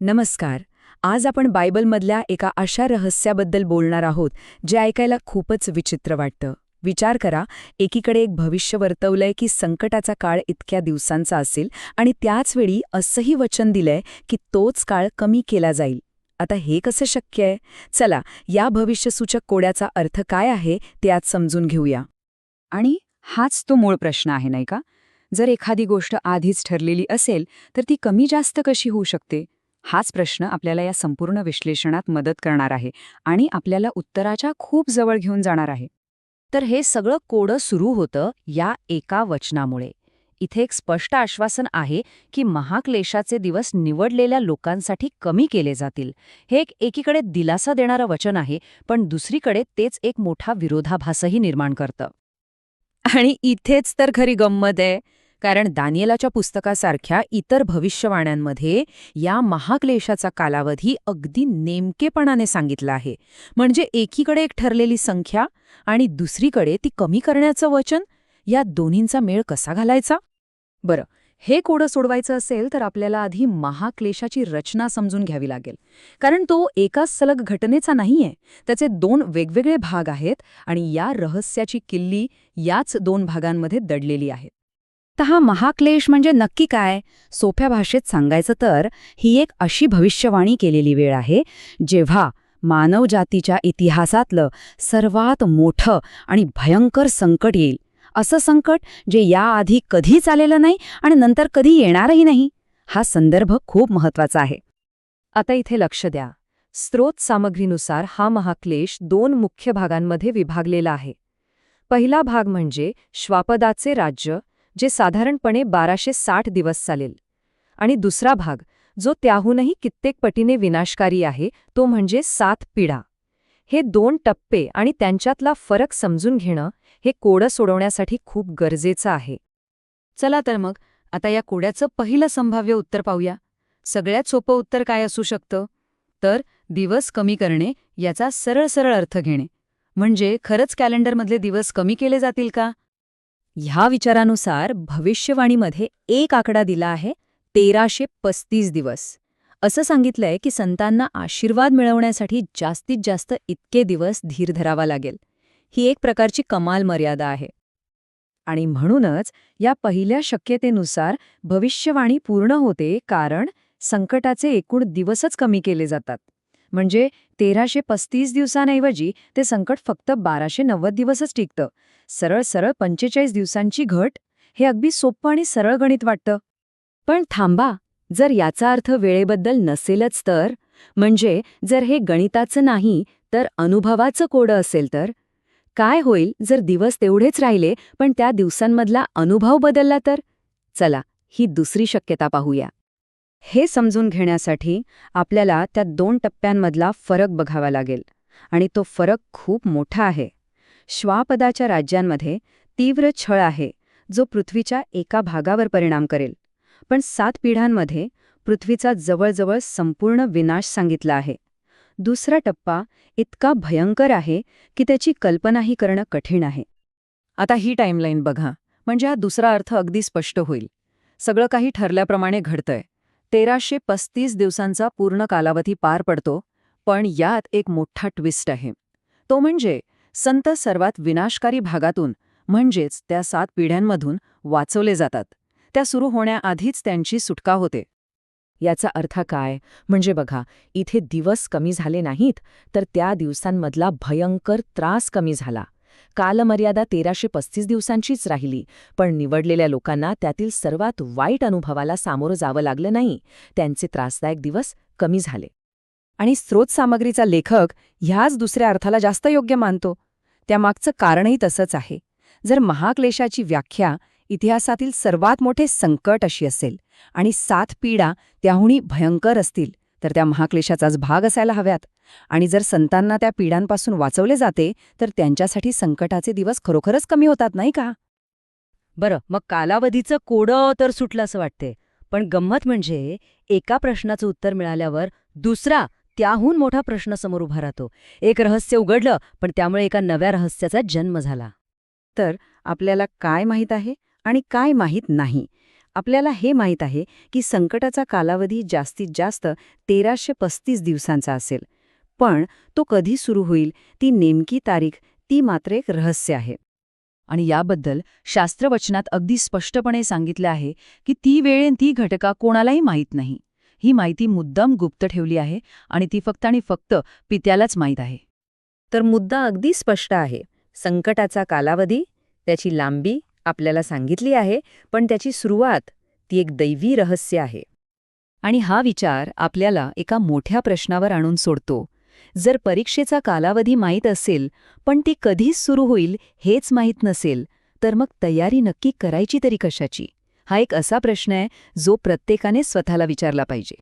नमस्कार. आज आपण बायबलमधल्या एका अशा रहस्याबद्दल बोलणार आहोत जे ऐकायला खूपच विचित्र वाटतं. विचार करा, एकीकडे एक भविष्य वर्तवलंय की संकटाचा काळ इतक्या दिवसांचा असेल आणि त्याच वेळी असंही वचन दिलंय की तोच काळ कमी केला जाईल. आता हे कसं शक्य आहे? चला, या भविष्यसूचक कोड्याचा अर्थ काय आहे ते आज समजून घेऊया. आणि हाच तो मूळ प्रश्न आहे, नाही का? जर एखादी गोष्ट आधीच ठरलेली असेल तर ती कमी जास्त कशी होऊ शकते? हाच प्रश्न आपल्याला या संपूर्ण विश्लेषणात मदत करणार आहे आणि आपल्याला उत्तराच्या खूप जवळ घेऊन जाणार आहे. तर हे सगळं कोडं सुरू होतं या एका वचनामुळे. इथे एक स्पष्ट आश्वासन आहे की महाक्लेशाचे दिवस निवडलेल्या लोकांसाठी कमी केले जातील. हे एकीकडे दिलासा देणारं वचन आहे, पण दुसरीकडे तेच एक मोठा विरोधाभासही निर्माण करतं. आणि इथेच तर खरी गंमत आहे, कारण दानिएलाच्या पुस्तकासारख्या इतर भविष्यवाण्यांमध्ये या महाक्लेशाचा कालावधी अगदी नेमकेपणाने सांगितला आहे. म्हणजे एकीकडे एक ठरलेली संख्या आणि दुसरीकडे ती कमी करण्याचं वचन. या दोन्हींचा मेळ कसा घालायचा? बरं, हे कोडं सोडवायचं असेल तर आपल्याला आधी महाक्लेशाची रचना समजून घ्यावी लागेल. कारण तो एकाच सलग घटनेचा नाहीये. त्याचे दोन वेगवेगळे भाग आहेत आणि या रहस्याची किल्ली याच दोन भागांमध्ये दडलेली आहे. तर हा महाक्लेश म्हणजे नक्की काय? सोप्या भाषेत सांगायचं तर ही एक अशी भविष्यवाणी केलेली वेळ आहे जेव्हा मानवजातीच्या इतिहासातलं सर्वात मोठं आणि भयंकर संकट येईल. असं संकट जे याआधी कधीच आलेलं नाही आणि नंतर कधी येणारही नाही. हा संदर्भ खूप महत्वाचा आहे. आता इथे लक्ष द्या. स्रोत सामग्रीनुसार हा महाक्लेश दोन मुख्य भागांमध्ये विभागलेला आहे. पहिला भाग म्हणजे श्वापदाचे राज्य, जे साधारणपणे 1260 दिवस चालेल. आणि दुसरा भाग, जो त्याहूनही कित्येक पटीने विनाशकारी आहे, तो म्हणजे 7 पिढा. हे दोन टप्पे आणि त्यांच्यातला फरक समजून घेणं हे कोडं सोडवण्यासाठी खूप गरजेचं आहे. चला तर मग आता या कोड्याचं पहिलं संभाव्य उत्तर पाहूया. सगळ्यात सोपं उत्तर काय असू शकतं? तर दिवस कमी करणे याचा सरळ सरळ अर्थ घेणे. म्हणजे खरंच कॅलेंडरमधले दिवस कमी केले जातील का? ह्या विचारानुसार भविष्यवाणीमध्ये एक आकडा दिला आहे, 1335 दिवस. असं सांगितलंय की संतांना आशीर्वाद मिळवण्यासाठी जास्तीत जास्त इतके दिवस धीर धरावा लागेल. ही एक प्रकारची कमाल मर्यादा आहे. आणि म्हणूनच या पहिल्या शक्यतेनुसार भविष्यवाणी पूर्ण होते, कारण संकटाचे एकूण दिवसच कमी केले जातात. म्हणजे 1335 दिवसांऐवजी ते संकट फक्त 1290 दिवसच टिकतं. सरळ सरळ 45 दिवसांची घट. हे अगदी सोपं आणि सरळ गणित वाटतं. पण थांबा, जर याचा अर्थ वेळेबद्दल नसेलच तर? म्हणजे जर हे गणिताचं नाही तर अनुभवाचं कोडं असेल तर? काय होईल जर दिवस तेवढेच राहिले पण त्या दिवसांमधला अनुभव बदलला तर? चला, ही दुसरी शक्यता पाहूया. हे समजून घेण्यासाठी आपल्याला त्या दोन टप्प्यांमधला फरक बघावा लागेल. आणि तो फरक खूप मोठा आहे. श्वापदाच्या राज्यांमध्ये तीव्र छळ आहे, जो पृथ्वीच्या एका भागावर परिणाम करेल. पण 7 पिढ्यांमध्ये पृथ्वीचा जवळजवळ संपूर्ण विनाश सांगितला आहे. दुसरा टप्पा इतका भयंकर आहे की त्याची कल्पनाही करणं कठीण आहे. आता ही टाईमलाईन बघा, म्हणजे हा दुसरा अर्थ अगदी स्पष्ट होईल. सगळं काही ठरल्याप्रमाणे घडतंय. 1335 दिवसांचा पूर्ण कालावधी पार पडतो, पण यात एक मोठा ट्विस्ट आहे. तो म्हणजे संत सर्वात विनाशकारी भागातून, म्हणजेच त्या 7 पिढ्यांमधून वाचवले जातात. त्या सुरू होण्याआधीच त्यांची सुटका होते. याचा अर्थ काय? म्हणजे बघा, इथे दिवस कमी झाले नाहीत, तर त्या दिवसांमधला भयंकर त्रास कमी झाला. कालमर्यादा 1335 दिवसांचीच राहिली, पण निवडलेल्या लोकांना त्यातील सर्वात वाईट अनुभवाला सामोरं जावं लागलं नाही. त्यांचे त्रासदायक दिवस कमी झाले. आणि स्रोत सामग्रीचा लेखक ह्याच दुसऱ्या अर्थाला जास्त योग्य मानतो. त्यामागचं कारणही तसंच आहे. जर महाक्लेशाची व्याख्या इतिहासातील सर्वात मोठे संकट अशी असेल आणि 7 पिढा त्याहूनही भयंकर असतील, तर त्या महाक्लेशाचाच भाग असायला हव्यात. आणि जर संतांना त्या पिढ्यांपासून वाचवले जाते तर त्यांच्यासाठी संकटाचे दिवस खरोखरच कमी होतात, नाही का? बरं, मग कालावधीचं कोडं तर सुटलं असं वाटते. पण गंमत म्हणजे एका प्रश्नाचं उत्तर मिळाल्यावर दुसरा, त्याहून मोठा प्रश्न समोर उभा राहतो. एक रहस्य उघडलं, पण त्यामुळे एका नव्या रहस्याचा जन्म झाला. तर आपल्याला काय माहीत आहे आणि काय माहीत नाही, आपल्याला हे माहीत आहे की संकटाचा कालावधी जास्तीत जास्त 1335 दिवसांचा असेल. पण तो कधी सुरू होईल, ती नेमकी तारीख, ती मात्र एक रहस्य आहे. आणि याबद्दल शास्त्रवचनात अगदी स्पष्टपणे सांगितले आहे की ती वेळ आणि ती घटका कोणालाही माहीत नाही. ही माहिती मुद्दाम गुप्त ठेवली आहे आणि ती फक्त आणि फक्त पित्यालाच माहीत आहे. तर मुद्दा अगदी स्पष्ट आहे. संकटाचा कालावधी, त्याची लांबी आपल्याला सांगितली आहे, पण त्याची सुरुवात ती एक दैवी रहस्य आहे. आणि हा विचार आपल्याला एका मोठ्या प्रश्नावर आणून सोडतो. जर परीक्षेचा कालावधी माहीत असेल, पण ती कधीच सुरू होईल हेच माहीत नसेल, तर मग तयारी नक्की करायची तरी कशाची? हा एक असा प्रश्न आहे जो प्रत्येकाने स्वतःला विचारला पाहिजे.